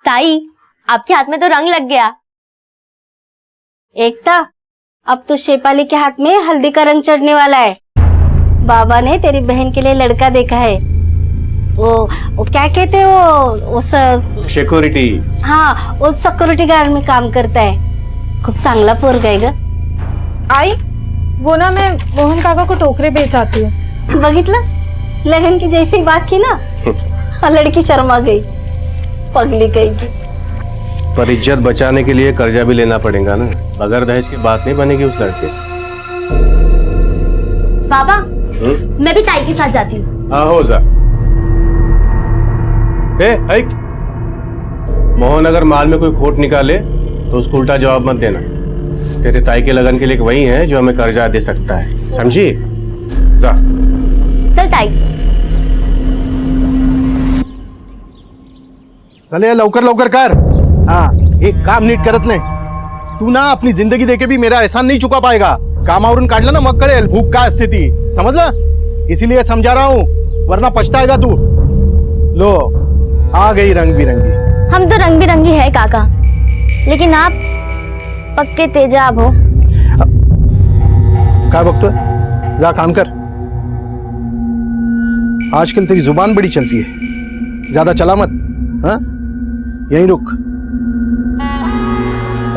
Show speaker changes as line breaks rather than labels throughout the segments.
ताई, आपके हाथ में तो रंग लग गया।
एकता, अब तो शेफाली के हाथ में हल्दी का रंग चढ़ने वाला है। बाबा ने तेरी बहन के लिए लड़का देखा है। वो क्या कहते हैं वो
सिक्योरिटी।
हाँ, वो सिक्योरिटी गार्ड में काम करता है। खूप चांगला पोरगा आहे ग।
आई, वो ना मैं मोहन काका को टोकरे बेच आती हूँ।
बघितलं, लगन की जैसी बात की ना, लड़की शर्मा गई, पगली गई।
पर इज्जत बचाने के लिए कर्जा भी लेना पड़ेगा ना। बगैर दहेज की बात नहीं बनेगी उस लड़के से।
बाबा, मैं भी ताई के साथ जाती हूँ।
हाँ, हो जा। हाइक। मोहन अगर माल में कोई खोट निकाले तो उसको उल्टा जवाब मत देना। तेरे ताई के लगन के लिए वही है जो हमें कर्जा दे सकता है, समझी? जा।
चल ताई।
चले लवकर लवकर कर। हाँ, एक काम नीट करत नाही। तू ना अपनी जिंदगी देके भी मेरा एहसान नहीं चुका पाएगा। कामावरून काढलं ना मग कळेल भूक काय असते ती, समझला? इसीलिए समझा रहा हूँ, वरना पछताएगा तू। लो, आ गई रंग बिरंगी।
हम तो रंग बिरंगी है काका, लेकिन आप पक्के तेजाब हो।
क्या बकतोय? जा काम कर। आजकल तेरी जुबान बड़ी चलती है, ज्यादा चला मत। हाँ, यहीं रुक।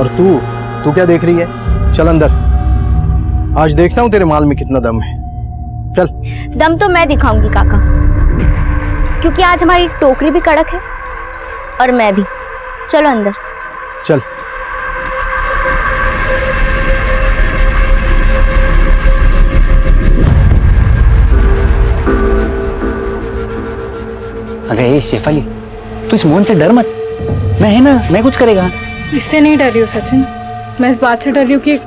और तू क्या देख रही है? चल अंदर, आज देखता हूं तेरे माल में कितना दम है। चल।
दम तो मैं दिखाऊंगी काका, क्योंकि आज हमारी टोकरी भी कड़क है और मैं भी। चलो अंदर।
चल।
अगर ये शेफाली, तू इस मोहन से डर मत। मैं है ना, मैं कुछ करेगा।
इससे नहीं डर रही हूँ सचिन, मैं इस बात से डर रही हूँ कि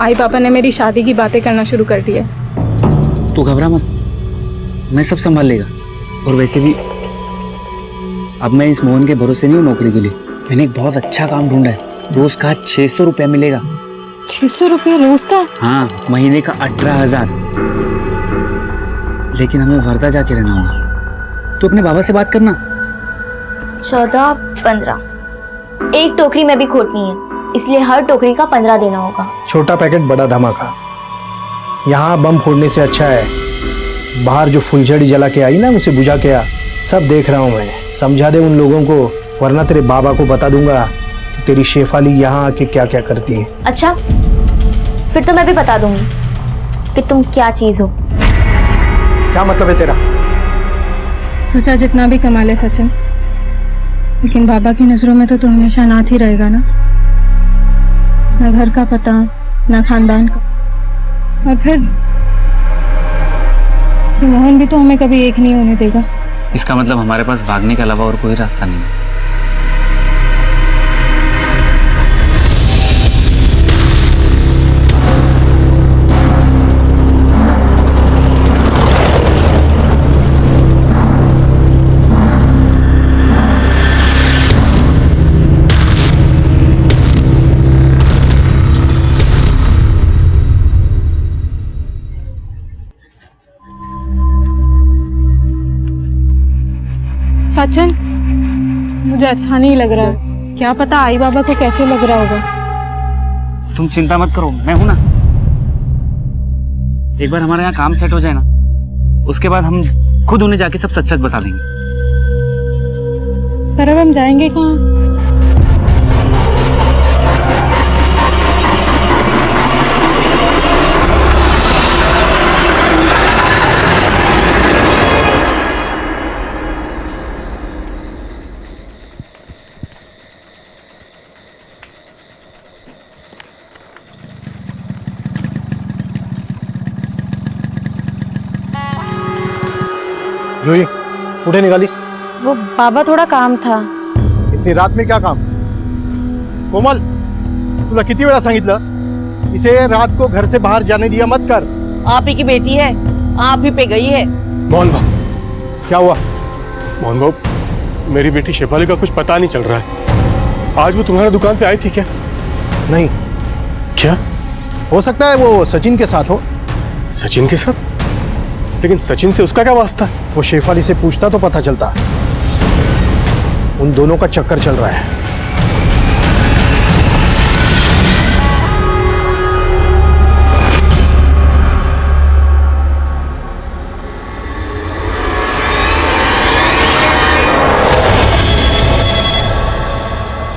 आई पापा ने मेरी शादी की बातें करना शुरू कर दी है।
तू घबरा मत, मैं सब संभाल लेगा। और वैसे भी अब मैं इस मोहन के भरोसे नहीं हूँ नौकरी के लिए। मैंने एक बहुत अच्छा काम ढूंढा है, रोज का 600 रुपया मिलेगा।
600 रुपये रोज का?
हाँ, महीने का 18,000। लेकिन हमें वर्धा जाके रहना होगा। तू अपने बाबा से बात करना।
14, 15। एक टोकरी में भी खोटनी है, इसलिए हर टोकरी का 15 देना होगा।
छोटा पैकेट बड़ा धमाका। यहाँ बम फोड़ने से अच्छा है बाहर जो फुलझड़ी जला के आई ना, उसे बुझा के आ। सब देख रहा हूँ मैं, समझा दे उन लोगों को, वरना तेरे बाबा को बता दूंगा कि तेरी शेफाली यहाँ आके क्या क्या करती है।
अच्छा, फिर तो मैं भी बता दूंगी कि तुम क्या चीज हो।
क्या मतलब है तेरा?
सोचा जितना भी कमा ले सचिन, लेकिन बाबा की नजरों में तो तू हमेशा अनाथ ही रहेगा ना। ना घर का पता, ना खानदान का। और फिर कि मोहन भी तो हमें कभी एक नहीं होने देगा।
इसका मतलब हमारे पास भागने के अलावा और कोई रास्ता नहीं है।
सचिन, मुझे अच्छा नहीं लग रहा है। क्या पता आई बाबा को कैसे लग रहा होगा।
तुम चिंता मत करो, मैं हूं ना। एक बार हमारे यहाँ काम सेट हो जाए ना, उसके बाद हम खुद उन्हें जाके सब सच सच बता देंगे।
पर अब हम जाएंगे कहाँ?
जोई, कुठे निघालीस?
वो बाबा, थोड़ा काम था।
इतनी रात में क्या काम? कोमल, तुला किती वेळा सांगितलं, इसे रात को घर से बाहर जाने दिया मत कर।
आप ही की बेटी है, आप ही पे गई है।
मोहन भाऊ,
क्या हुआ?
मोहन भाऊ, मेरी बेटी शेफाली का कुछ पता नहीं चल रहा है। आज वो तुम्हारी दुकान पे आई थी क्या?
नहीं।
क्या?
हो सकता है वो सचिन के साथ हो।
सचिन के साथ? लेकिन सचिन से उसका क्या वास्ता है?
वो शेफाली से पूछता तो पता चलता। उन दोनों का चक्कर चल रहा है।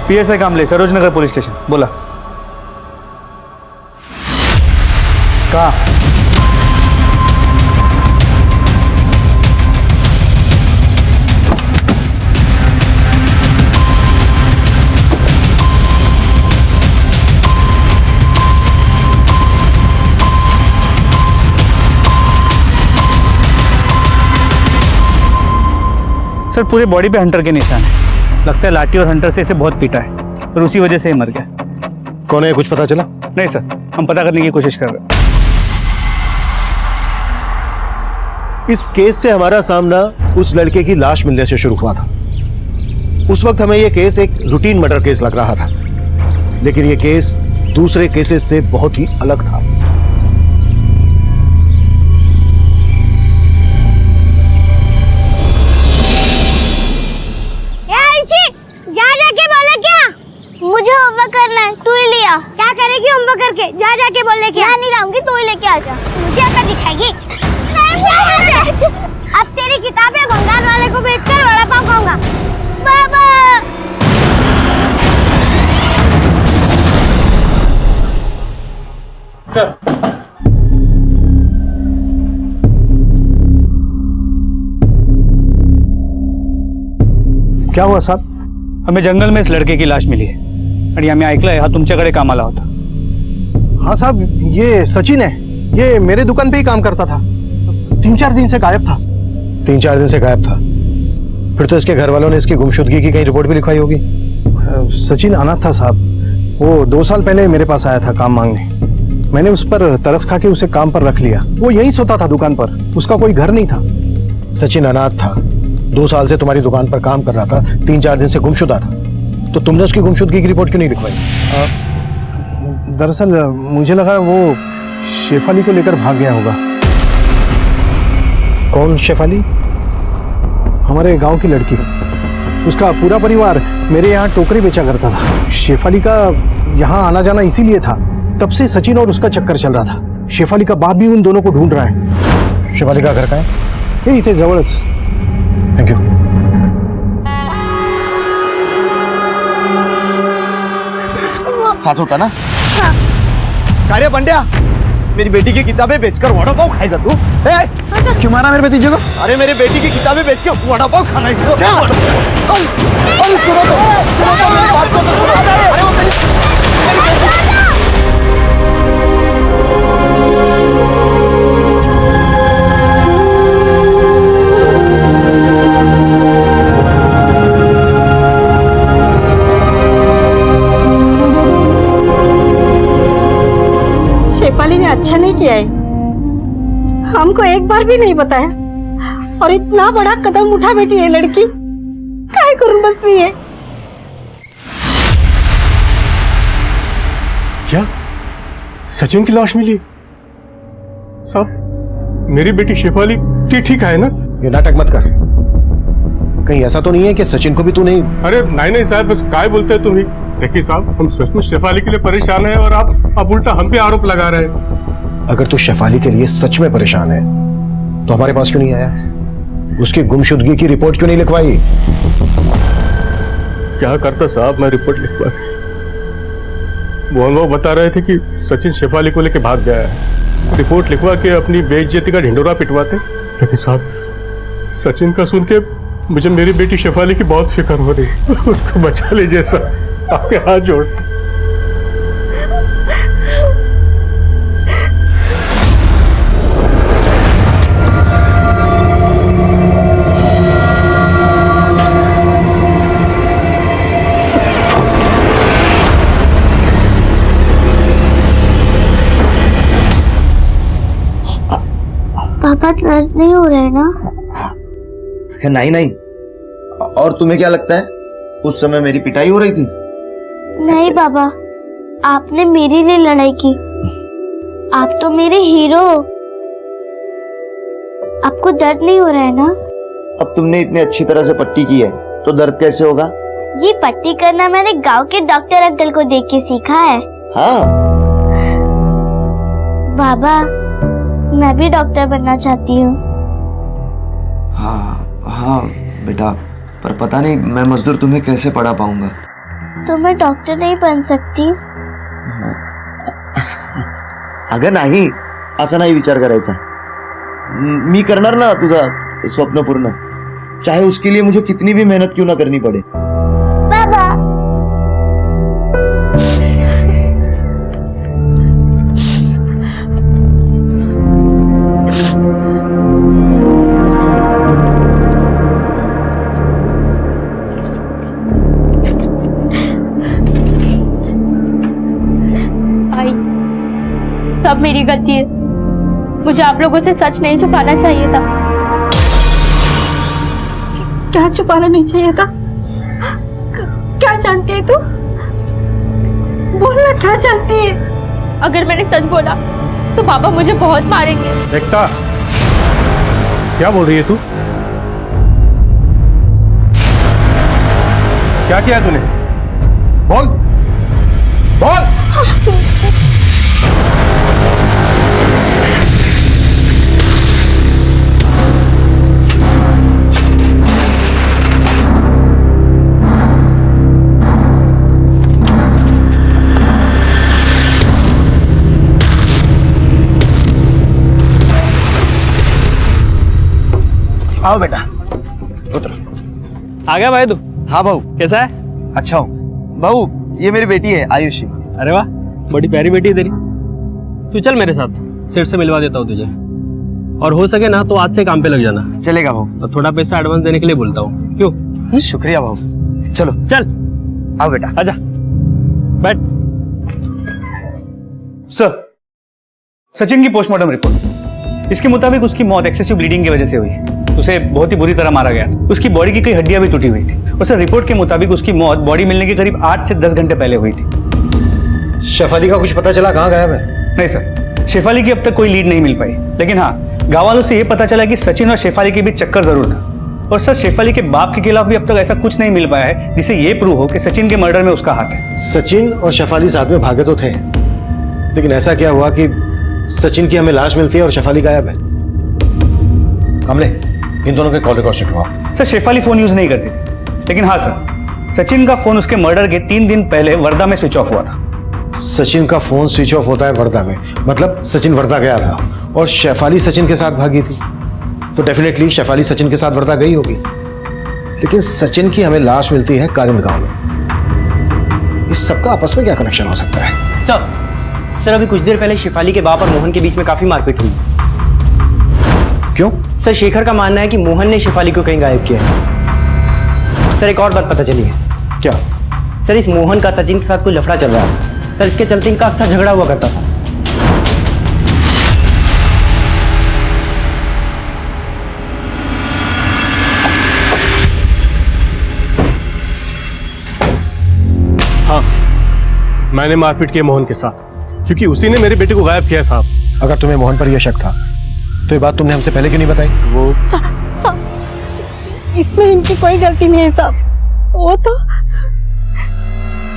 पीएसआई कामले, सरोज नगर पुलिस स्टेशन। बोला। कहाँ? सर पूरे बॉडी पे हंटर के निशान है। लगता है लाठी और हंटर से इसे बहुत पीटा है और उसी वजह से ही मर गया।
कौन है, कुछ पता चला?
नहीं सर, हम पता करने की कोशिश कर रहे हैं।
इस केस से हमारा सामना उस लड़के की लाश मिलने से शुरू हुआ था। उस वक्त हमें यह केस एक रूटीन मर्डर केस लग रहा था, लेकिन यह केस दूसरे केसेस से बहुत ही अलग था।
मुझे होमवर्क करना है, तू ही लिया। क्या करेगी होमवर्क करके? जा जाके बोल लेके आ। नहीं लाऊंगी, तू ही लेके आ जा। मुझे आकर दिखाएगी। अब तेरी किताबें भंगार वाले को बेचकर वड़ा पाव खाऊंगा। बाबा
सर
क्या हुआ साहब?
हमें जंगल में इस लड़के की लाश मिली है आणि आम्ही ऐकलंय हा तुमच्याकडे कामाला होता।
हाँ साहब, ये सचिन है। ये मेरे दुकान पे ही काम करता था। 3-4 दिन से गायब था।
3-4 दिन से गायब था? फिर तो इसके घर वालों ने इसकी गुमशुदगी की कहीं रिपोर्ट भी लिखवाई होगी।
सचिन अनाथ था साहब। वो 2 साल पहले मेरे पास आया था काम मांगने। मैंने उस पर तरस खा के उसे काम पर रख लिया। वो यहीं सोता था दुकान पर, उसका कोई घर नहीं था।
सचिन अनाथ था, 2 साल से तुम्हारी दुकान पर काम कर रहा था, 3-4 दिन से गुमशुदा था, तो तुमने उसकी गुमशुदगी की रिपोर्ट क्यों नहीं लिखवाई?
दरअसल मुझे लगा वो शेफाली को लेकर भाग गया होगा।
कौन शेफाली?
हमारे गांव की लड़की। उसका पूरा परिवार मेरे यहाँ टोकरी बेचा करता था। शेफाली का यहाँ आना जाना इसीलिए था। तब से सचिन और उसका चक्कर चल रहा था। शेफाली का बाप भी उन दोनों को ढूंढ रहा है।
शेफाली का घर कहाँ है?
ये इथे जवळच।
Thank you.
हाथ होता ना? कार्य बंड्या, मेरी बेटी की किताबें बेचकर वड़ा पाव खाएगा तू?
क्यों मारा मेरे भतीजे को?
अरे मेरी बेटी की किताबें बेच के वड़ा पाव खाना इसको। अरे सुनो तो मेरी बात को तो सुनो। अरे वो मेरी बेटी।
शेफाली ने अच्छा नहीं किया है, हमको एक बार भी नहीं बताया। और इतना बड़ा कदम उठा बैठी है लड़की, काय करूं बस नहीं है।
क्या सचिन की लाश मिली? साहब मेरी बेटी शेफाली ठीक है ना? ये नाटक मत कर। कहीं ऐसा तो नहीं है कि सचिन को भी तू नहीं? अरे नहीं साहब, बस काय बोलते हैं तुम ही। देखिए साहब, हम सच में शेफाली के लिए परेशान हैं और आप उल्टा हम पे आरोप लगा रहे हैं। अगर तू शेफाली के लिए सच में परेशान है तो हमारे पास क्यों नहीं आया? उसकी गुमशुदगी की रिपोर्ट क्यों नहीं लिखवाई? क्या करता साहब, मैं रिपोर्ट लिखवा। वो बता रहे थे कि सचिन शेफाली को लेके भाग गया है। रिपोर्ट लिखवा के अपनी बेइज्जती का ढिंडोरा पिटवाते। लेकिन साहब सचिन का सुन के मुझे मेरी बेटी शेफाली की बहुत फिक्र हो रही। उसको बचा लीजिए सर, आपके हाथ जोड़ता।
पापा दर्द नहीं हो रहा है ना?
नहीं नहीं। और तुम्हें क्या लगता है उस समय मेरी पिटाई हो रही थी?
नहीं बाबा, आपने मेरे लिए लड़ाई की। आप तो मेरे हीरो हो। आपको दर्द नहीं हो रहा है ना?
अब तुमने इतनी अच्छी तरह से पट्टी की है तो दर्द कैसे होगा?
ये पट्टी करना मैंने गांव के डॉक्टर अंकल को देख के सीखा है।
हाँ।
बाबा, मैं भी डॉक्टर बनना चाहती हूँ।
हाँ बेटा, पर पता नहीं मैं मजदूर तुम्हें कैसे पढ़ा पाऊंगा।
तो मैं डॉक्टर नहीं बन सकती?
अगं नाही, असा नाही विचार करायचा। मी करणार ना तुझा स्वप्न पूर्ण, चाहे उसके लिए मुझे कितनी भी मेहनत क्यों ना करनी पड़े।
बाबा,
सब मेरी गलती है। मुझे आप लोगों से सच नहीं छुपाना चाहिए था।
क्या छुपाना नहीं चाहिए था? क्या जानती है तू? बोलना, क्या जानती है?
अगर मैंने सच बोला तो पापा मुझे बहुत मारेंगे।
एकता, क्या बोल रही है तू? क्या किया तूने? बोल बोल।
आओ बेटा, उतरो।
आ गया भाई तू?
हाँ बहू,
कैसा है?
अच्छा हूँ। बहू, ये मेरी बेटी है आयुषी।
अरे वाह, बड़ी प्यारी बेटी है तेरी। तू चल मेरे साथ, सेठ से मिलवा देता हूँ तुझे, और हो सके ना तो आज से काम पे लग जाना।
चलेगा बहू।
और थोड़ा पैसा एडवांस देने के लिए बोलता हूँ, क्यों?
शुक्रिया बहू। चलो
चल।
आओ बेटा।
आजा, बैठ।
सर, सचिन की पोस्टमार्टम रिपोर्ट, इसके मुताबिक उसकी मौत एक्सेसिव ब्लीडिंग की वजह से हुई। उसे बहुत ही बुरी तरह मारा गया। उसकी बॉडी की कई हड्डियां भी टूटी हुई थी। और सर, रिपोर्ट के मुताबिक उसकी मौत बॉडी मिलने के करीब 8 से 10 घंटे पहले हुई थी।
शेफाली का कुछ पता चला? कहाँ गायब है?
नहीं सर, शेफाली की अब तक कोई लीड नहीं मिल पाई, लेकिन हाँ, गाँव वालों से यह पता चला कि सचिन और शेफाली के बीच चक्कर जरूर था। और सर, शेफाली के बाप के खिलाफ भी अब तक ऐसा कुछ नहीं मिल पाया है जिससे ये प्रूव हो कि सचिन के मर्डर में उसका हाथ है।
सचिन और शेफाली साथ में भागे तो थे, लेकिन ऐसा क्या हुआ कि सचिन की हमें लाश मिलती है और शेफाली गायब है? कमले, इन दोनों के कॉल रिकॉर्ड चेक करवाओ।
सर, शेफाली फोन यूज नहीं करती थी, लेकिन हाँ सर, सचिन का फोन उसके मर्डर के 3 दिन पहले वर्धा में स्विच ऑफ हुआ था।
सचिन का फोन स्विच ऑफ होता है वर्धा में, मतलब सचिन वर्धा गया था और शेफाली सचिन के साथ भागी थी, तो डेफिनेटली शेफाली सचिन के साथ वर्धा गई होगी। लेकिन सचिन की हमें लाश मिलती है कारिंद गांव में। इस सबका आपस में क्या कनेक्शन हो सकता है?
सर अभी कुछ देर पहले शेफाली के बाप और मोहन के बीच में काफी मारपीट हुई।
क्यों?
सर, शेखर का मानना है कि मोहन ने शेफाली को कहीं गायब किया है। सर, एक और बात पता चली है।
क्या?
सर, इस मोहन का सचिन के साथ कोई लफड़ा चल रहा है। सर, इसके चलते इनका अक्सर झगड़ा हुआ करता था।
हाँ, मैंने मारपीट की मोहन के साथ, क्योंकि उसी ने मेरे बेटे को गायब किया साहब। अगर तुम्हें मोहन पर यह शक था तो ये बात तुमने हमसे पहले क्यों नहीं बताई? वो
इसमें इनकी कोई गलती नहीं है साहब। वो तो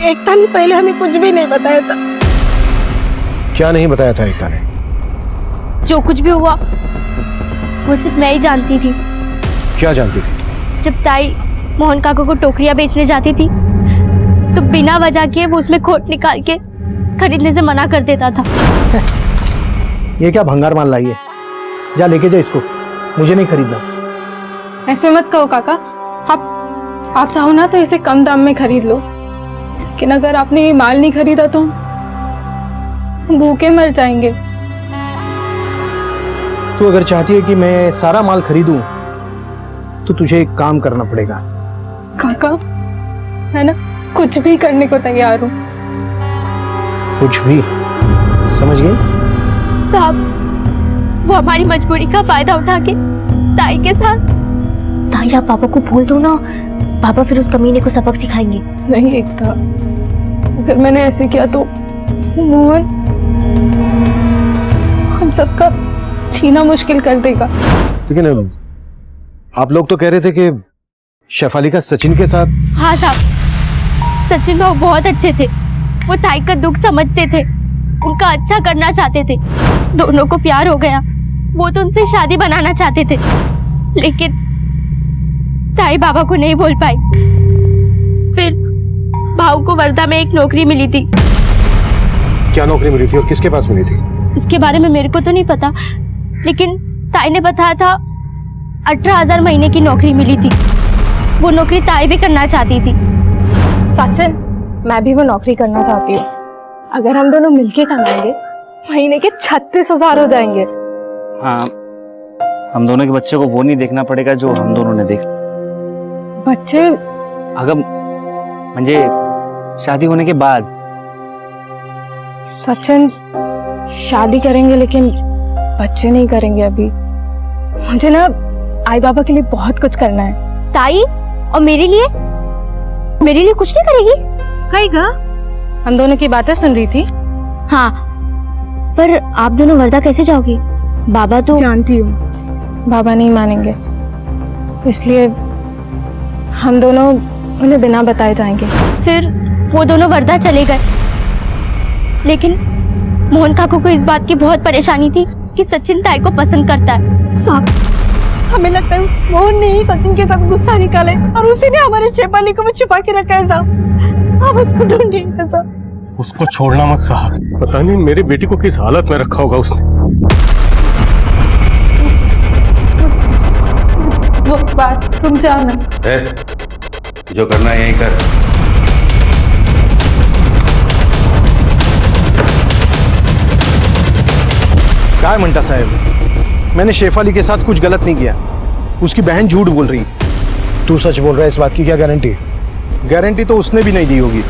एकता ने पहले हमें कुछ भी नहीं बताया था।
क्या नहीं बताया था एकता ने?
जो कुछ भी हुआ वो सिर्फ मैं ही जानती थी।
क्या जानती थी?
जब ताई मोहन काका को टोकरियां बेचने जाती थी तो बिना वजह के वो उसमें खोट निकाल के खरीदने से मना कर देता था।
ये क्या भंगार माल लाई है? जा लेके जा इसको, मुझे नहीं खरीदना।
ऐसे मत कहो काका, आप चाहो ना तो इसे कम दाम में खरीद लो, लेकिन अगर आपने ये माल नहीं खरीदा तो हम भूखे मर जाएंगे।
तू अगर चाहती है कि मैं सारा माल खरीदूं तो तुझे एक काम करना पड़ेगा।
काका, है ना, कुछ भी करने को तैयार हूँ।
कुछ भी? समझ गई?
साहब, वो हमारी मजबूरी का फायदा उठा के ताई के साथ।
ताई, आप पापा को बोल दो ना, पापा फिर उस कमीने को सबक सिखाएंगे।
नहीं एकता, अगर मैंने ऐसे किया तो मोहन हम सबका जीना मुश्किल कर देगा।
लेकिन आप लोग तो कह रहे थे कि
शेफाली का सचिन के साथ?
हाँ साहब, सचिन भाऊ बहुत अच्छे थे। वो ताई का दुख समझते थे, उनका अच्छा करना चाहते थे। दोनों को प्यार हो गया, वो तो उनसे शादी बनाना चाहते थे, लेकिन ताई बाबा को नहीं बोल पाई। फिर भाऊ को वर्धा में एक नौकरी मिली थी।
क्या नौकरी मिली थी और किसके पास मिली थी?
उसके बारे में मेरे को तो नहीं पता, लेकिन ताई ने बताया था 18,000 महीने की नौकरी मिली थी। वो नौकरी ताई भी करना चाहती थी।
सचिन, मैं भी वो नौकरी करना चाहती हूँ। अगर हम दोनों मिलके कमाएंगे महीने के 36,000 हो जाएंगे।
हाँ, हम दोनों के बच्चे को वो नहीं देखना पड़ेगा जो हम दोनों ने देखा।
बच्चे?
अगर म्हणजे शादी होने के बाद।
सचिन, शादी करेंगे लेकिन बच्चे नहीं करेंगे अभी। मुझे ना आई बाबा के लिए बहुत कुछ करना है।
ताई, और मेरे लिए कुछ नहीं करेगी?
कहेगा? हम दोनों की बातें सुन रही थी।
हाँ, पर आप दोनों वर्धा कैसे जाओगी? बाबा तो
जानती हूँ बाबा नहीं मानेंगे, इसलिए हम दोनों उन्हें बिना बताए जाएंगे।
फिर वो दोनों वर्धा चले गए, लेकिन मोहन काकू को इस बात की बहुत परेशानी थी कि सचिन ताई को पसंद करता है।
साहब, हमें लगता है उस मोहन ने ही सचिन के साथ गुस्सा निकाले और उसी ने हमारे शेफाली को भी छुपा के रखा है साहब। आप उसको ढूंढिए साहब।
उसको छोड़ना मत साहब, पता नहीं मेरी बेटी को किस हालत में रखा होगा उसने।
वो बाथरूम जाना।
जो करना है यही कर।
काय म्हणता साहेब, मैंने शेफाली के साथ कुछ गलत नहीं किया। उसकी बहन झूठ बोल रही। तू सच बोल रहा है, इस बात की क्या गारंटी? गारंटी तो उसने भी नहीं दी होगी।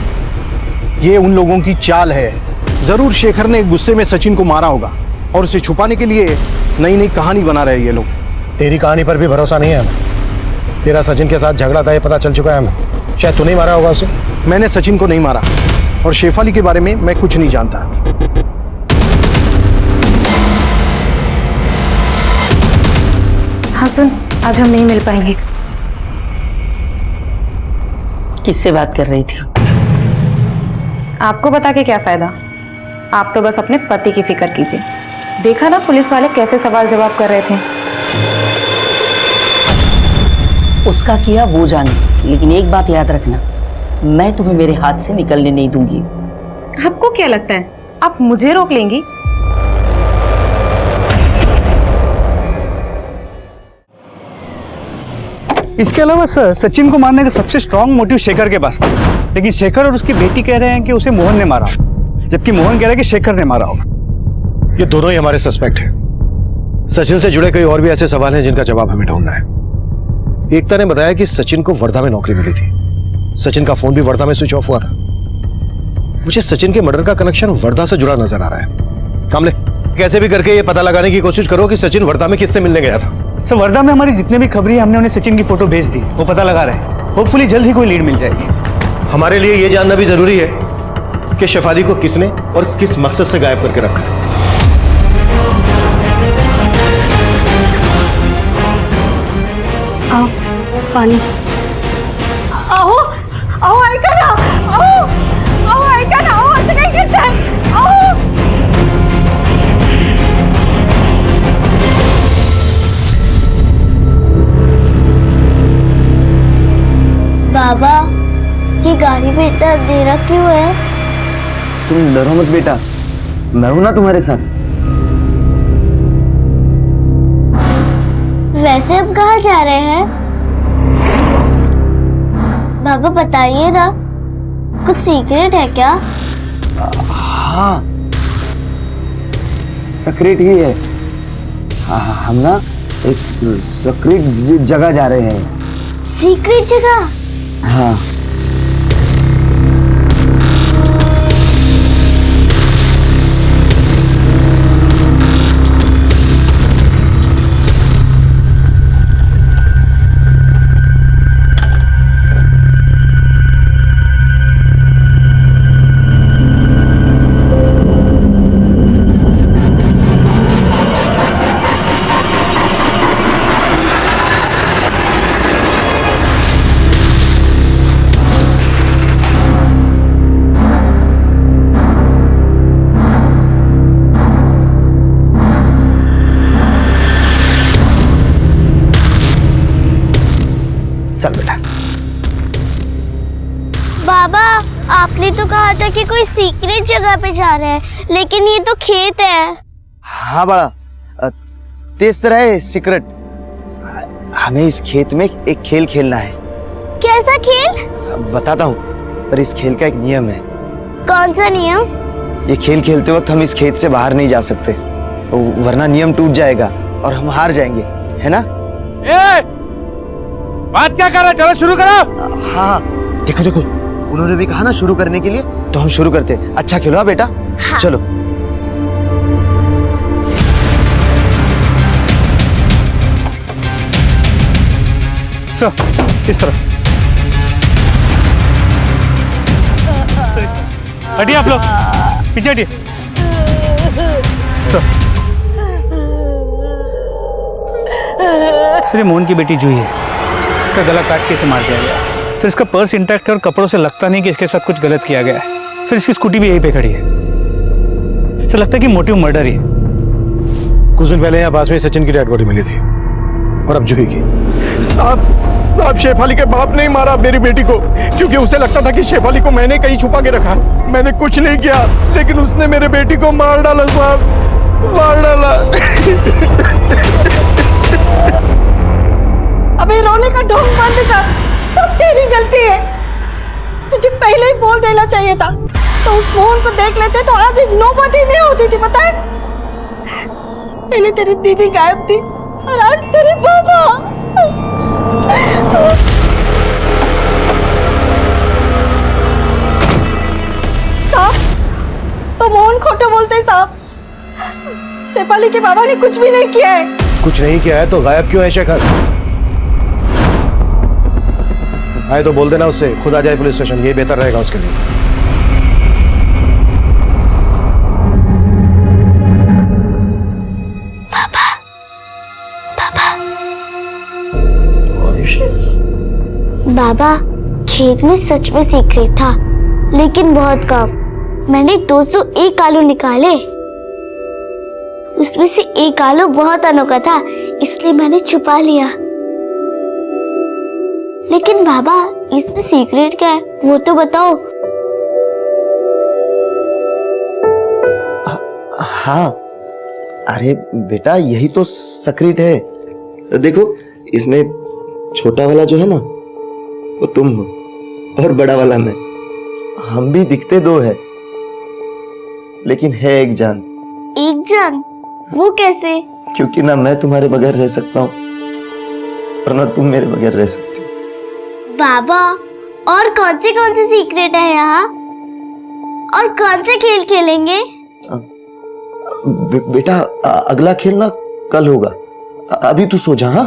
ये उन लोगों की चाल है। जरूर शेखर ने गुस्से में सचिन को मारा होगा और उसे छुपाने के लिए नई नई कहानी बना रहे ये लोग। तेरी कहानी पर भी भरोसा नहीं है हमें। तेरा सचिन के साथ झगड़ा था, ये पता चल चुका है हमें। शायद तू नहीं मारा होगा उसे। मैंने सचिन को नहीं मारा और शेफाली के बारे में मैं कुछ नहीं जानता।
हसन, आज हम नहीं मिल पाएंगे।
किससे बात कर रही थी?
आपको बता के क्या फायदा? आप तो बस अपने पति की फिक्र कीजिए। देखा ना पुलिस वाले कैसे सवाल जवाब कर रहे थे।
उसका किया वो जाने, लेकिन एक बात याद रखना, मैं तुम्हें मेरे हाथ से निकलने नहीं दूंगी।
आपको क्या लगता है आप मुझे रोक लेंगी?
इसके अलावा सर, सचिन को मारने का सबसे स्ट्रांग मोटिव शेखर के पास था, लेकिन शेखर और उसकी बेटी कह रहे हैं कि उसे मोहन ने मारा, जबकि मोहन कह रहा है कि शेखर ने मारा होगा।
ये दोनों ही हमारे सस्पेक्ट हैं। सचिन से जुड़े कई और भी ऐसे सवाल हैं जिनका जवाब हमें ढूंढना है। एकता ने बताया कि सचिन को वर्धा में नौकरी मिली थी। सचिन का फोन भी वर्धा में स्विच ऑफ हुआ था। मुझे सचिन के मर्डर का कनेक्शन वर्धा से जुड़ा नजर आ रहा है। कामले, कैसे भी करके ये पता लगाने की कोशिश करो कि सचिन वर्धा में किससे मिलने गया था।
सर, वर्धा में हमारी जितने भी खबरें हमने उन्हें सचिन की फोटो भेज दी, वो पता लगा रहे हैं। होपफुली जल्द ही कोई लीड मिल जाएगी।
हमारे लिए ये जानना भी जरूरी है कि शेफाली को किसने और किस मकसद से गायब करके रखा है।
आओ, पानी। आओ आओ, ऐका ना। आओ आओ, ऐका ना। आओ, असं काय करताय? आओ।
बाबा, ये गाड़ी में इतना अंधेरा क्यों है?
तुम डरो मत बेटा, मैं हूं ना तुम्हारे साथ।
वैसे हम कहाँ जा रहे हैं? बाबा बताइए ना, कुछ सीक्रेट है क्या?
हाँ, सीक्रेट ही है। हाँ, हम ना एक सीक्रेट जगह जा रहे हैं।
सीक्रेट जगह?
हाँ।
बाबा आपने तो कहा था कि कोई सीक्रेट जगह पे जा रहे हैं, लेकिन ये तो खेत है।
हाँ बड़ा, तेज तरह है सीक्रेट। हमें इस खेत में एक खेल खेलना है।
कैसा खेल?
बताता हूँ, पर इस खेल का एक नियम है।
कौन सा नियम?
ये खेल खेलते वक्त हम इस खेत से बाहर नहीं जा सकते, वरना नियम टूट जाएगा और हम हार जाएंगे, है ना?
बात क्या कर रहा है? चलो शुरू करो।
हाँ देखो देखो, उन्होंने भी कहा ना शुरू करने के लिए, तो हम शुरू करते। अच्छा खेलो बेटा।
हाँ।
चलो।
सर इस तरफ हटिए, आप लोग पीछे हटिए। सर ये मोहन की बेटी जूही है, इसका गला काट के इसे मार दिया गया। सर इसका पर्स इंटैक्ट है और कपड़ों से लगता नहीं कि इसके साथ कुछ गलत किया गया है। सर इसकी स्कूटी भी यहीं पे खड़ी है। सर लगता है कि मोटिव मर्डर ही है।
कुछ दिन पहले यहाँ पास में सचिन की डेड बॉडी मिली थी, और अब जूही की।
साहब शेफाली के बाप ने ही मारा मेरी बेटी को, क्योंकि उसे लगता था कि शेफाली को मैंने कहीं छुपा के रखा। मैंने कुछ नहीं किया, लेकिन उसने मेरे बेटी को मार डाला साहब, मार डाला।
अबे रोने का ढोंग बंद कर, सब तेरी गलती है। तुझे पहले ही बोल देना चाहिए था, तो उस मोहन को देख लेते तो आज एक नौबत ही नहीं होती थी, पता है? पहले तेरी दीदी गायब थी और आज तेरे बाबा। साहब तो मोहन खोटे बोलते साहब। शेफाली के बाबा ने कुछ भी नहीं किया है।
कुछ नहीं किया है तो गायब क्यों है शेखर? आए तो बोल देना उससे, खुद आ जाए पुलिस स्टेशन, ये बेहतर रहेगा उसके लिए।
पापा, पापा, बाबा खेत में सच में सीक्रेट था, लेकिन बहुत कम। मैंने 201 आलू निकाले, उसमें से एक आलू बहुत अनोखा था, इसलिए मैंने छुपा लिया। लेकिन बाबा इसमें सीक्रेट क्या है, वो तो बताओ।
हाँ अरे बेटा, यही तो सीक्रेट है। देखो इसमें छोटा वाला जो है ना, वो तुम हो, और बड़ा वाला मैं। हम भी दिखते दो है, लेकिन है एक जान।
एक जान? वो कैसे?
क्योंकि ना मैं तुम्हारे बगैर रह सकता हूँ, और ना तुम मेरे बगैर रह सकती हो।
बाबा और कौन सी सीक्रेट है यहाँ, और कौन से खेल खेलेंगे?
बेटा अगला खेल ना कल होगा, अभी तू सो जा। हाँ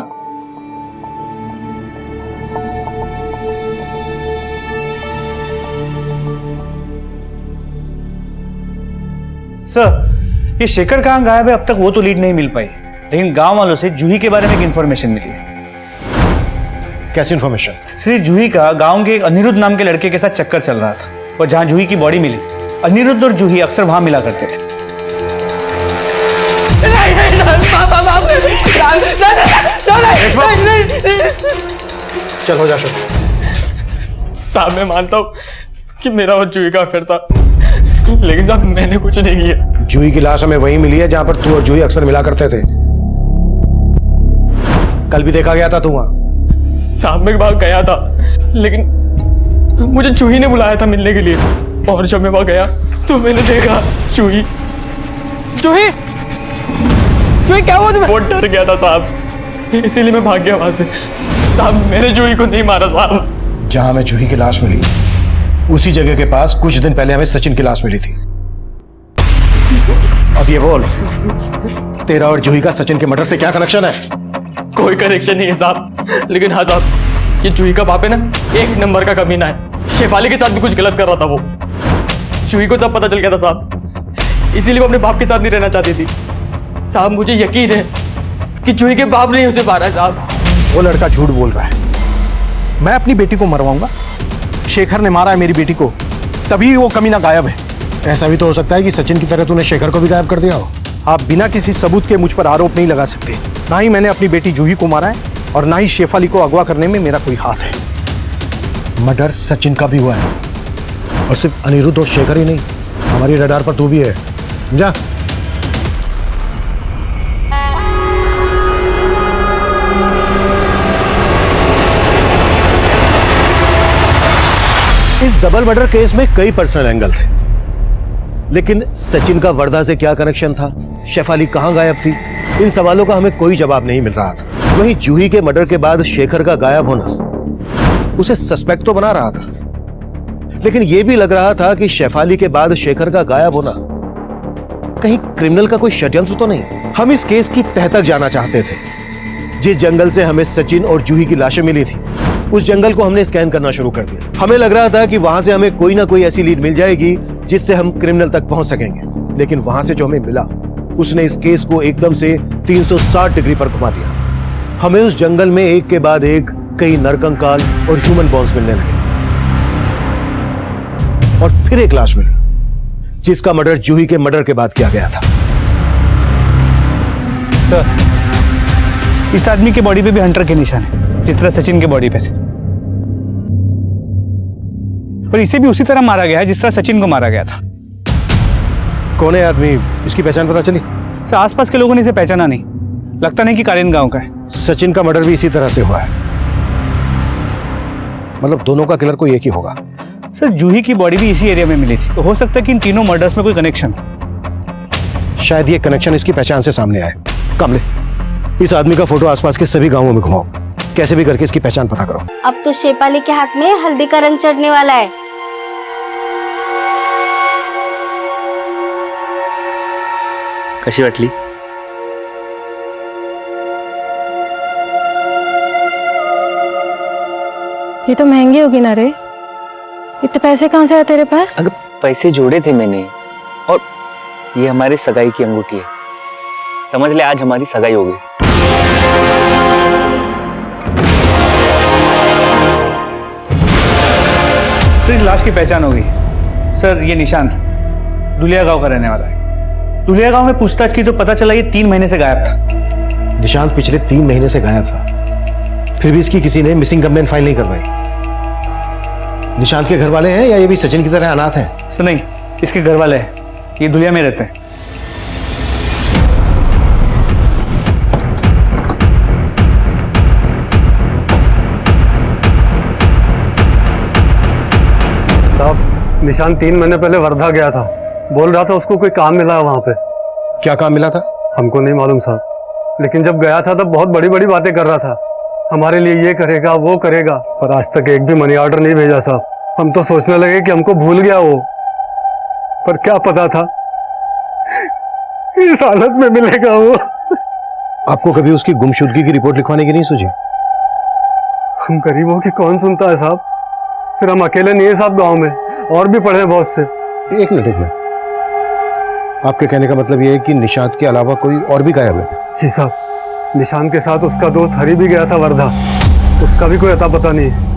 सर ये शेखर कहाँ गायब है अब तक वो तो लीड नहीं मिल पाई, लेकिन गांव वालों से जूही के बारे में एक इन्फॉर्मेशन मिली है।
कैसी इन्फॉर्मेशन?
श्री जूही का गांव के एक अनिरुद्ध नाम के लड़के के साथ चक्कर चल रहा था, और जहां जूही की बॉडी मिली, अनिरुद्ध और जूही अक्सर वहां मिला करते थे।
चल हो जा शुरू।
साहब मैं मानता हूँ कि मेरा और जूही का अफेयर था, लेकिन साहब मैंने कुछ नहीं किया।
जूही की लाश हमें वहीं मिली है जहां पर तू और जूही अक्सर मिला करते थे। कल भी देखा गया था तू वहां।
साहब मैं वहां गया था, लेकिन मुझे जूही ने बुलाया था मिलने के लिए, और जब मैं वहां गया तो मैंने देखा जूही क्या हुआ तुम्हें? बहुत डर गया था साहब, इसीलिए मैं भाग गया वहां से। साहब मैंने जूही को नहीं मारा साहब।
जहां हमें जूही की लाश मिली, उसी जगह के पास कुछ दिन पहले हमें सचिन की लाश मिली थी। अब ये बोल, तेरा और जूही का सचिन के मर्डर से क्या कनेक्शन है?
कोई कनेक्शन नहीं है साहब, लेकिन हाँ साहब, ये जूही का बाप है ना, एक नंबर का कमीना है। शेफाली के साथ भी कुछ गलत कर रहा था वो। जूही को सब पता चल गया था साहब, इसीलिए वो अपने बाप के साथ नहीं रहना चाहती थी। साहब मुझे यकीन है कि जूही के बाप ने उसे मारा है साहब।
वो लड़का झूठ बोल रहा है। मैं अपनी बेटी को मरवाऊंगा? शेखर ने मारा है मेरी बेटी को, तभी वो कमीना गायब है।
ऐसा भी तो हो सकता है कि सचिन की तरह तूने शेखर को भी गायब कर दिया हो।
आप बिना किसी सबूत के मुझ पर आरोप नहीं लगा सकते। ना ही मैंने अपनी बेटी जूही को मारा है, और ना ही शेफाली को अगवा करने में मेरा कोई हाथ है।
मर्डर सचिन का भी हुआ है,
और सिर्फ अनिरुद्ध और शेखर ही नहीं, हमारी रडार पर तू भी है, समझा? इस डबल मर्डर केस में कई पर्सनल एंगल थे, लेकिन सचिन का वर्धा से क्या कनेक्शन था, शेफाली कहां गायब थी, इन सवालों का हमें कोई जवाब नहीं मिल रहा था। वहीं जूही के मर्डर के बाद शेखर का गायब होना उसे सस्पेक्ट तो बना रहा था, लेकिन यह भी लग रहा था कि शेफाली के बाद शेखर का गायब होना कहीं क्रिमिनल का कोई षड्यंत्र तो नहीं। हम इस केस की तह तक जाना चाहते थे। जिस जंगल से हमें सचिन और जूही की लाशें मिली थी, उस जंगल को हमने स्कैन करना शुरू कर दिया। हमें लग रहा था कि वहां से हमें कोई ना कोई ऐसी लीड मिल जाएगी जिससे हम क्रिमिनल तक पहुंच सकेंगे, लेकिन वहां से जो हमें मिला उसने इस केस को एकदम से 360 डिग्री पर घुमा दिया। हमें उस जंगल में एक के बाद एक कई नरकंकाल और ह्यूमन बॉन्स मिलने लगे, और फिर एक लाश मिली जिसका मर्डर जूही के मर्डर के बाद किया गया था।
सर, इस आदमी की बॉडी पे भी हंटर के निशान है, जिस तरह सचिन के बॉडी पे थे, और इसे भी उसी तरह मारा गया है जिस तरह सचिन को मारा गया था।
कौन है आदमी, इसकी पहचान पता चली?
सर, आसपास के लोगों ने इसे पहचाना नहीं, लगता नहीं कि कारेन गांव का है।
सचिन का मर्डर भी इसी तरह से हुआ है, मतलब दोनों का किलर कोई एक ही होगा।
सर, जूही की बॉडी भी इसी एरिया में मिली थी, तो हो सकता है कि इन तीनों मर्डर्स में कोई कनेक्शन हो।
शायद ये कनेक्शन इसकी पहचान से सामने आए। कामले, इस आदमी का फोटो आसपास के सभी गांवों में घुमाओ, कैसे भी करके इसकी पहचान पता करो।
अब तो शेफाली के हाथ में हल्दी का रंग चढ़ने वाला है।
कशी वाटली?
ये तो महंगी होगी ना रे, इतने पैसे कहाँ से आए तेरे पास?
अगर पैसे जोड़े थे मैंने, और ये हमारे सगाई की अंगूठी है, समझ ले आज हमारी सगाई हो गई।
सर, इस लाश की पहचान हो गई। सर, ये निशांत दुलिया गांव का रहने वाला है। दुलिया गांव में पूछताछ की तो पता चला ये 3 महीने से गायब था।
निशांत पिछले 3 महीने से गायब था, फिर भी इसकी किसी ने मिसिंग कंप्लेंट फाइल नहीं करवाई। निशांत के घर वाले हैं या ये भी सचिन की तरह अनाथ है?
सर नहीं, इसके घर वाले हैं, ये दुलिया में रहते हैं।
साहब, निशान 3 महीने पहले वर्धा गया था, बोल रहा था उसको कोई काम मिला है वहां पे।
क्या काम मिला था?
हमको नहीं मालूम साहब, लेकिन जब गया था तब बहुत बड़ी बड़ी बातें कर रहा था, हमारे लिए ये करेगा वो करेगा, पर आज तक एक भी मनी ऑर्डर नहीं भेजा साहब। हम तो सोचने लगे कि हमको भूल गया वो, पर क्या पता था इस हालत में मिलेगा वो।
आपको कभी उसकी गुमशुदगी की रिपोर्ट लिखवाने की नहीं सोची?
हम गरीबों की कौन सुनता है साहब, फिर हम अकेले नहीं है साहब गांव में, और भी पढ़े बहुत से।
एक मिनट, आपके कहने का मतलब यह है कि निशांत के अलावा कोई और भी गायब है?
जी साहब, निशांत के साथ उसका दोस्त हरी भी गया था वर्धा, उसका भी कोई अता पता नहीं।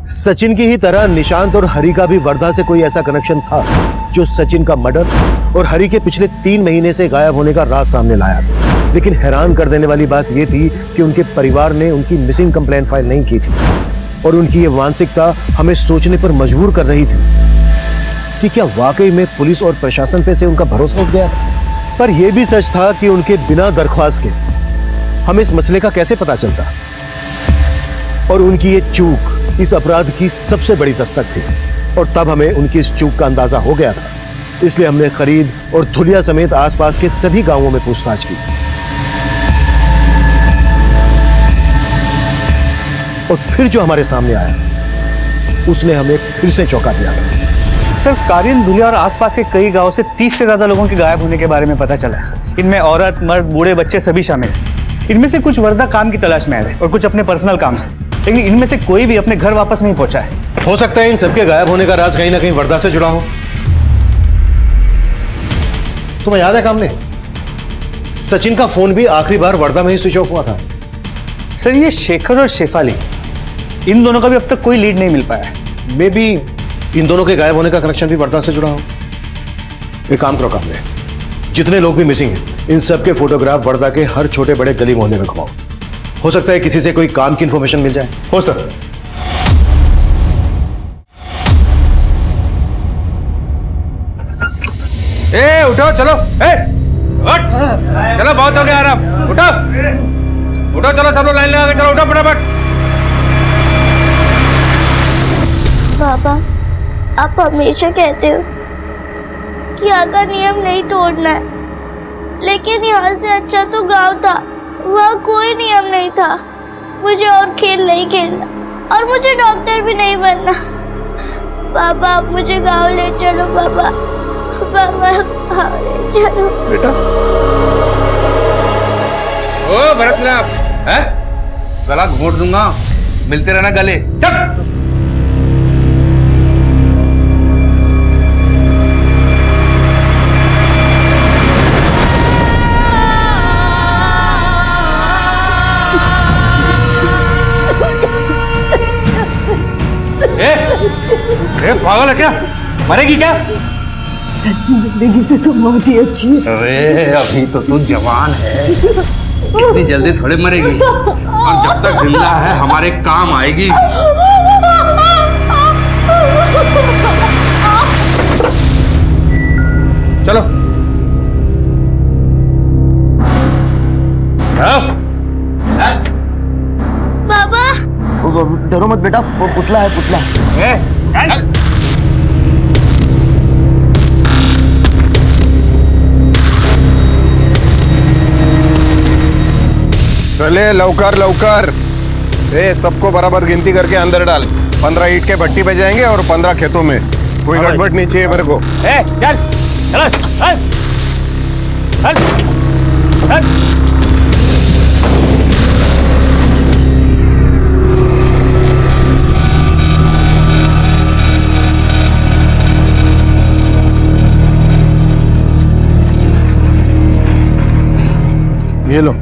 सचिन की ही तरह निशांत और हरी का भी वर्धा से कोई ऐसा कनेक्शन था जो सचिन का मर्डर और हरी के पिछले 3 महीने से गायब होने का राज सामने लाया। लेकिन हैरान कर देने वाली बात यह थी कि उनके परिवार ने उनकी मिसिंग कंप्लेंट फाइल नहीं की थी, और उनकी ये मानसिकता हमें सोचने पर मजबूर कर रही थी कि क्या वाकई में पुलिस और प्रशासन पे से उनका भरोसा उठ गया था। पर यह भी सच था कि उनके बिना दरख्वास्त के हमें इस मसले का कैसे पता चलता, और उनकी ये चूक इस अपराध की सबसे बड़ी दस्तक थी, और तब हमें उनकी इस चूक का अंदाजा हो गया था। इसलिए हमने खरीद और धुलिया समेत आसपास के सभी गांवों में पूछताछ की, और फिर जो हमारे सामने आया उसने हमें फिर से चौंका दिया था।
सर, कारिन, धुलिया और आसपास के कई गांवों से 30 से ज्यादा लोगों के गायब होने के बारे में पता चला है। इनमें औरत, मर्द, बूढ़े, बच्चे सभी शामिल हैं। इनमें से कुछ वर्धा काम की तलाश में आए थे और कुछ अपने पर्सनल काम से, लेकिन इनमें से कोई भी अपने घर वापस नहीं पहुंचा है।
हो सकता है इन सबके गायब होने का राज कहीं ना कहीं वर्धा से जुड़ा हो। तुम्हें याद है कामले, सचिन का फोन भी आखिरी बार वर्धा में ही स्विच ऑफ हुआ था।
सर, ये शेखर और शेफाली, इन दोनों का भी अब तक कोई लीड नहीं मिल पाया है।
मे बी इन दोनों के गायब होने का कनेक्शन भी वर्धा से जुड़ा हो। एक काम करो कामले, जितने लोग भी मिसिंग हैं इन सब के फोटोग्राफ वर्धा के हर छोटे बड़े गली मोहल्ले में घुमाओ। हो सकता है किसी से कोई काम की इंफॉर्मेशन मिल जाए।
हो सर।
उठो चलो। उठ चलो, बहुत हो गया आराम। उठो उठो, चलो सब लोग लाइन लगा के चलो, उठो फटाफट।
पापा, आप हमेशा कहते हो कि यहाँ का नियम नहीं तोड़ना है, लेकिन यहाँ से अच्छा तो गांव था। वहाँ कोई नियम नहीं था। मुझे और खेल नहीं खेलना और मुझे डॉक्टर भी नहीं बनना। पापा, आप मुझे गांव ले चलो। पापा, पापा गांव ले चलो।
बेटा,
ओ भरतलाल, हैं? गला घोट दूंगा, मिलते रहना गले। चल। ए, पागल है क्या? मरेगी क्या?
ऐसी जिंदगी से तो बहुत ही अच्छी है।
अरे अभी तो तू जवान है, इतनी जल्दी थोड़े मरेगी। और जब तक जिंदा है हमारे काम आएगी। चलो
पापा,
डरो मत बेटा, वो पुतला है, पुतला।
चले लवकर लवकर। सबको बराबर गिनती करके अंदर डाल। 15 ईंट के भट्टी पे जाएंगे और 15 खेतों में। कोई गड़बड़ नहीं चाहिए मेरे को।
ये लो,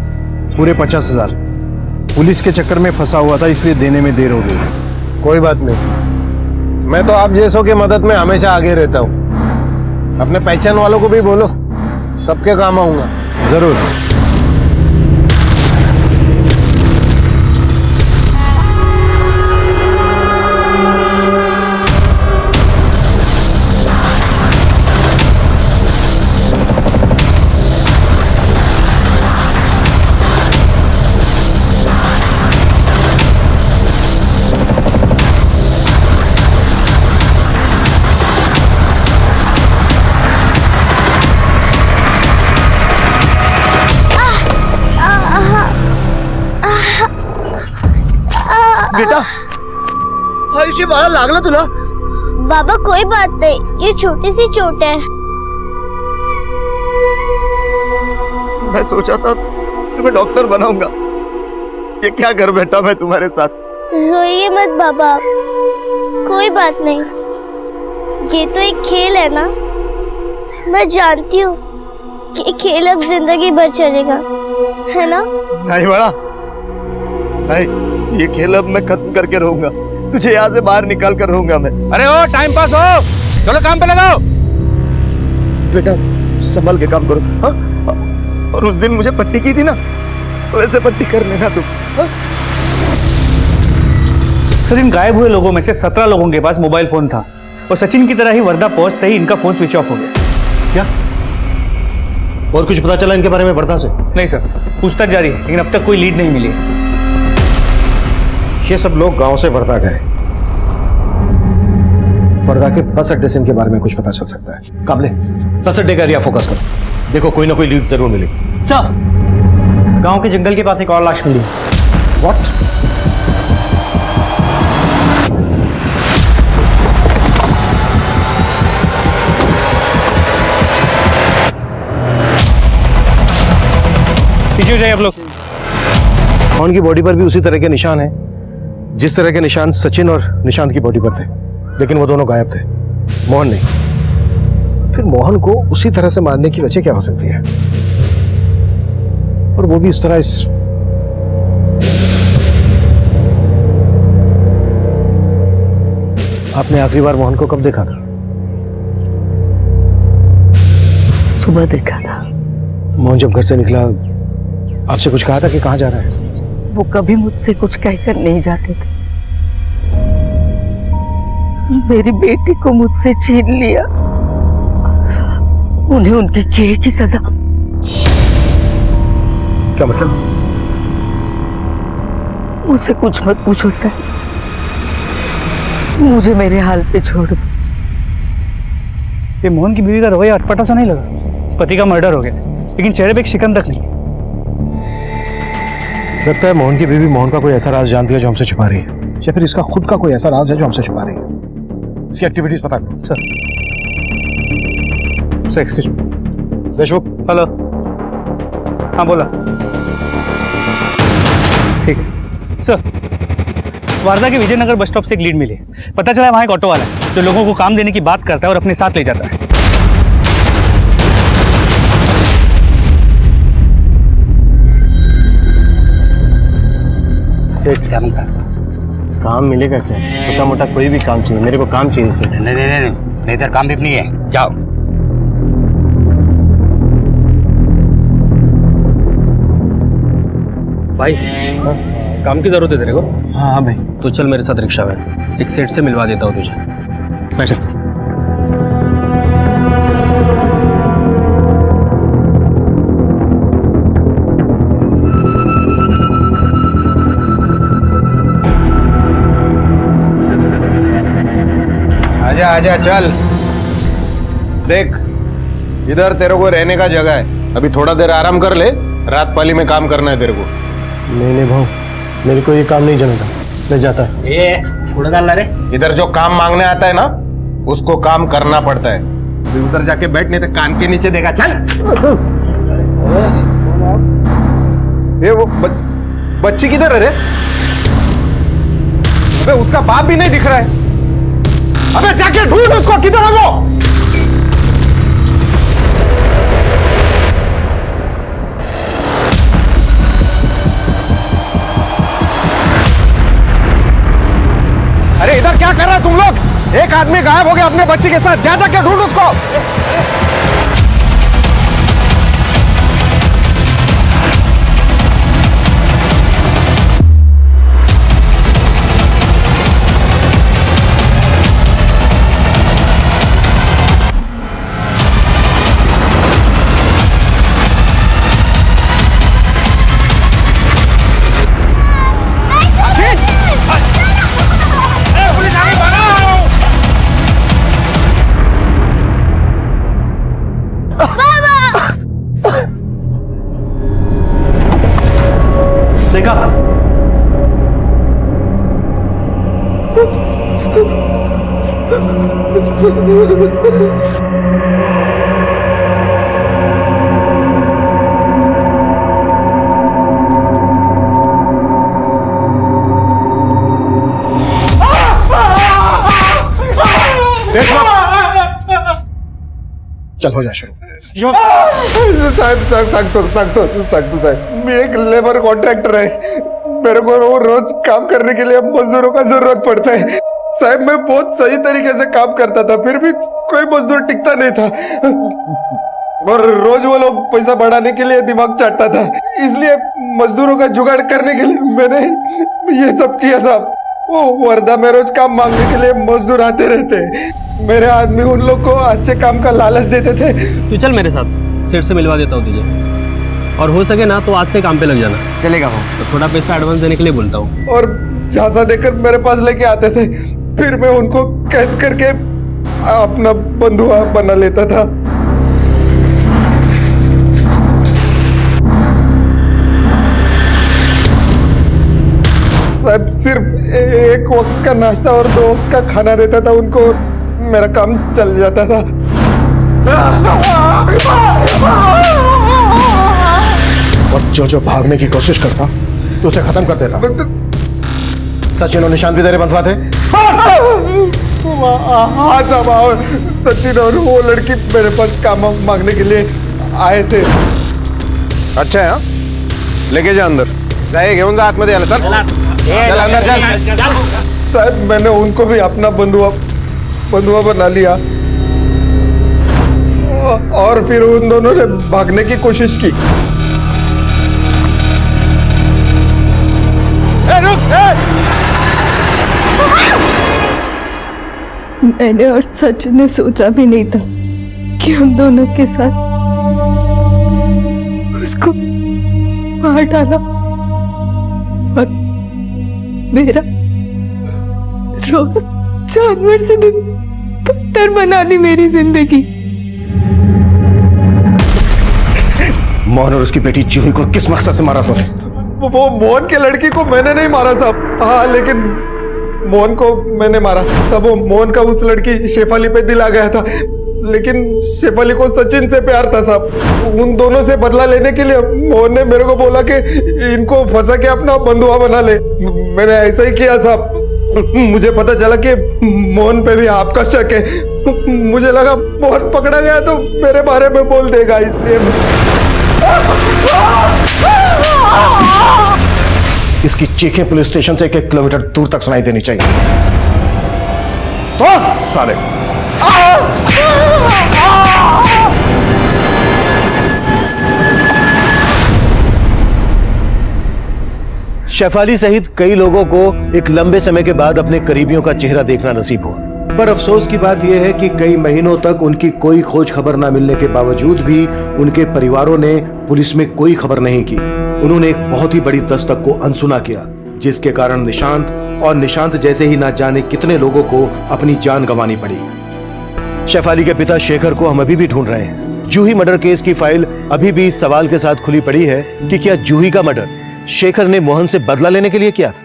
पूरे 50,000। पुलिस के चक्कर में फंसा हुआ था, इसलिए देने में देर हो गई।
कोई बात नहीं, मैं तो आप जैसों की मदद में हमेशा आगे रहता हूँ। अपने पहचान वालों को भी बोलो, सबके काम आऊंगा।
जरूर।
बेटा, आयुष्य बाळा, लागला तुला?
बाबा कोई बात नहीं, ये छोटी सी चोट है।
मैं सोचा था तुम्हें डॉक्टर बनाऊंगा, ये क्या कर बैठा मैं तुम्हारे साथ।
रोइए मत बाबा, कोई बात नहीं। ये तो एक खेल है ना, मैं जानती हूँ कि खेल अब जिंदगी भर चलेगा, है ना?
नहीं बड़ा, नहीं, ये खेल अब मैं खत्म करके रहूंगा। तुझे यहाँ से बाहर निकाल कर रहूंगा मैं।
अरे ओ, टाइम पास हो, चलो काम पे लगाओ।
बेटा संभल के काम करो, हाँ? और उस दिन मुझे पट्टी की थी ना, वैसे पट्टी कर लेना तुम, हाँ?
सर, इन गायब हुए लोगों में से 17 लोगों के पास मोबाइल फोन था और सचिन की तरह ही वर्धा पहुंचते ही इनका फोन स्विच ऑफ हो गया।
क्या और कुछ पता चला इनके बारे में वर्धा से?
नहीं सर, पूछताछ जारी है, लेकिन अब तक कोई लीड नहीं मिली।
ये सब लोग गांव से वर्धा गए। वर्धा के बस अड्डे से इनके बारे में कुछ पता चल सकता है। काबले, बस अड्डे का एरिया फोकस करो, देखो कोई ना कोई लीड जरूर मिलेगी।
सर, गांव के जंगल के पास एक और लाश मिली।
व्हाट?
पीछे हो जाइए आप लोग।
मोहन की बॉडी पर भी उसी तरह के निशान हैं जिस तरह के निशान सचिन और निशांत की बॉडी पर थे, लेकिन वो दोनों गायब थे, मोहन नहीं। फिर मोहन को उसी तरह से मारने की वजह क्या हो सकती है, और वो भी इस तरह? इस आपने आखिरी बार मोहन को कब देखा था?
सुबह देखा था।
मोहन जब घर से निकला आपसे कुछ कहा था कि कहाँ जा रहा है?
वो कभी मुझसे कुछ कहकर नहीं जाते थे। मेरी बेटी को मुझसे छीन लिया
उन्हें उनके किए की सजा।
क्या मतलब?
उसे कुछ मत पूछो सर, मुझे मेरे हाल पे छोड़ दो।
ये मोहन की बीवी का रवैया अटपटा सा नहीं लगा? पति का मर्डर हो गया लेकिन चेहरे पे एक शिकन तक नहीं।
लगता है मोहन की बीवी मोहन का कोई ऐसा राज जानती है जो हमसे छुपा रही है, या फिर इसका खुद का कोई ऐसा राज है जो हमसे छुपा रही है। इसकी एक्टिविटीज पता करो।
Sir excuse me.
Deshmukh.
Hello. हाँ बोला। ठीक है सर। वारदा के विजयनगर बस स्टॉप से एक लीड मिली है। पता चला वहाँ एक ऑटो वाला है जो लोगों को काम देने की बात करता है और अपने साथ ले जाता है।
सेठ काम मिलेगा क्या? छोटा मोटा कोई भी काम चाहिए, मेरे को काम चाहिए सेठ।
नहीं इधर काम भी नहीं है, जाओ।
भाई काम की जरूरत है तेरे को?
हाँ भाई।
तो चल मेरे साथ रिक्शा में, एक सेठ से मिलवा देता हूँ तुझे। बैठ।
आजा आजा चल। देख इधर तेरे को रहने का जगह है, अभी थोड़ा देर आराम कर ले, रात पाली में काम करना है तेरे को।
नहीं भाऊ, मेरे को ये काम नहीं जमेगा, मैं जाता है।
ये कूड़ा डाल रहे?
इधर जो काम मांगने आता है ना उसको काम करना पड़ता है। अभी उधर जाके बैठ, नहीं तो कान के नीचे देगा। चल। ये वो बच्ची किधर है रे? अबे उसका बाप भी नहीं दिख रहा है। अबे जाके ढूंढ उसको, किधर है वो? अरे इधर क्या कर रहा है तुम लोग? एक आदमी गायब हो गया अपने बच्ची के साथ, जा जाके ढूंढ उसको।
देखा?
चल हो जा शुरू।
साहेब सांगतो साहेब, मैं एक लेबर कॉन्ट्रैक्टर है, मेरे को रोज काम करने के लिए मजदूरों का जरूरत पड़ता है। साहब मैं बहुत सही तरीके से काम करता था, फिर भी कोई मजदूर टिकता नहीं था और रोज वो लोग पैसा बढ़ाने के लिए दिमाग चाटता था, इसलिए मजदूरों का जुगाड़ करने के लिए मैंने ये सब किया साहब। वो वर्धा में रोज काम मांगने के लिए मजदूर आते रहते, मेरे आदमी उन लोग को अच्छे काम का लालच देते थे।
तू चल मेरे साथ, सेठ से मिलवा देता हूँ तुझे, और हो सके ना तो आज से काम पे लग जाना।
चलेगा वो।
तो थोड़ा पैसा एडवांस देने के लिए बोलता हूँ।
और झांसा देकर मेरे पास लेके आते थे, फिर मैं उनको कैद करके अपना बंधुआ बना लेता था। साहब सिर्फ एक वक्त का नाश्ता और 2 वक्त का खाना देता था उनको, मेरा काम चल जाता था।
और जो भागने की कोशिश करता तो उसे खत्म कर देता। सचिन और निशांत भी तेरे बंधुआ थे?
हाँ साहब, सचिन और वो लड़की मेरे पास काम मांगने के लिए आए थे। अच्छा है, लेके जा अंदर, जाए घेऊन जा आतमध्ये आला। चल अंदर चल। साहब मैंने उनको भी अपना बंधुआ बना लिया और फिर उन दोनों ने भागने की कोशिश की।
मैंने और सचिन ने सोचा भी नहीं था
कि हम दोनों के साथ उसको मार डाला और मेरा रोज जानवर से भी बदतर बना दी मेरी जिंदगी।
मोहन और उसकी बेटी जूही को किस मकसद से मारा तूने?
वो मोहन के लड़की को मैंने नहीं मारा साहब। हाँ, लेकिन मोहन को मैंने मारा साहब। वो मोहन का उस लड़की शेफाली पे दिल आ गया था, लेकिन शेफाली को सचिन से प्यार था साहब। उन दोनों से बदला लेने के लिए मोहन ने मेरे को बोला कि इनको फंसा के अपना बंधुआ बना ले। मैंने ऐसा ही किया साहब। मुझे पता चला कि मोहन पे भी आपका शक है। मुझे लगा मोहन पकड़ा गया तो मेरे बारे में बोल देगा, इसलिए
इसकी चीखें पुलिस स्टेशन से 1 किलोमीटर दूर तक सुनाई देनी चाहिए। तो साले शेफाली सहित कई लोगों को एक लंबे समय के बाद अपने करीबियों का चेहरा देखना नसीब हुआ, पर अफसोस की बात यह है कि कई महीनों तक उनकी कोई खोज खबर न मिलने के बावजूद भी उनके परिवारों ने पुलिस में कोई खबर नहीं की। उन्होंने एक बहुत ही बड़ी दस्तक को अनसुना किया, जिसके कारण निशांत जैसे ही ना जाने कितने लोगों को अपनी जान गंवानी पड़ी। शेफाली के पिता शेखर को हम अभी भी ढूंढ रहे हैं। जूही मर्डर केस की फाइल अभी भी इस सवाल के साथ खुली पड़ी है कि क्या जूही का मर्डर शेखर ने मोहन से बदला लेने के लिए किया था।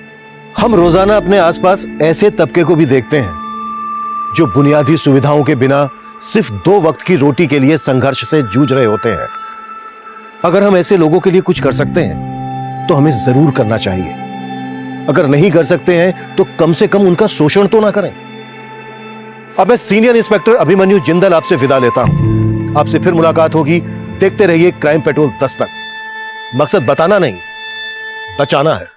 हम रोजाना अपने आसपास ऐसे तबके को भी देखते हैं जो बुनियादी सुविधाओं के बिना सिर्फ 2 वक्त की रोटी के लिए संघर्ष से जूझ रहे होते हैं। अगर हम ऐसे लोगों के लिए कुछ कर सकते हैं तो हमें जरूर करना चाहिए। अगर नहीं कर सकते हैं तो कम से कम उनका शोषण तो ना करें। अब मैं सीनियर इंस्पेक्टर अभिमन्यु जिंदल आपसे विदा लेता हूं। आपसे फिर मुलाकात होगी। देखते रहिए क्राइम पेट्रोल 10 तक। मकसद बताना नहीं, बचाना है।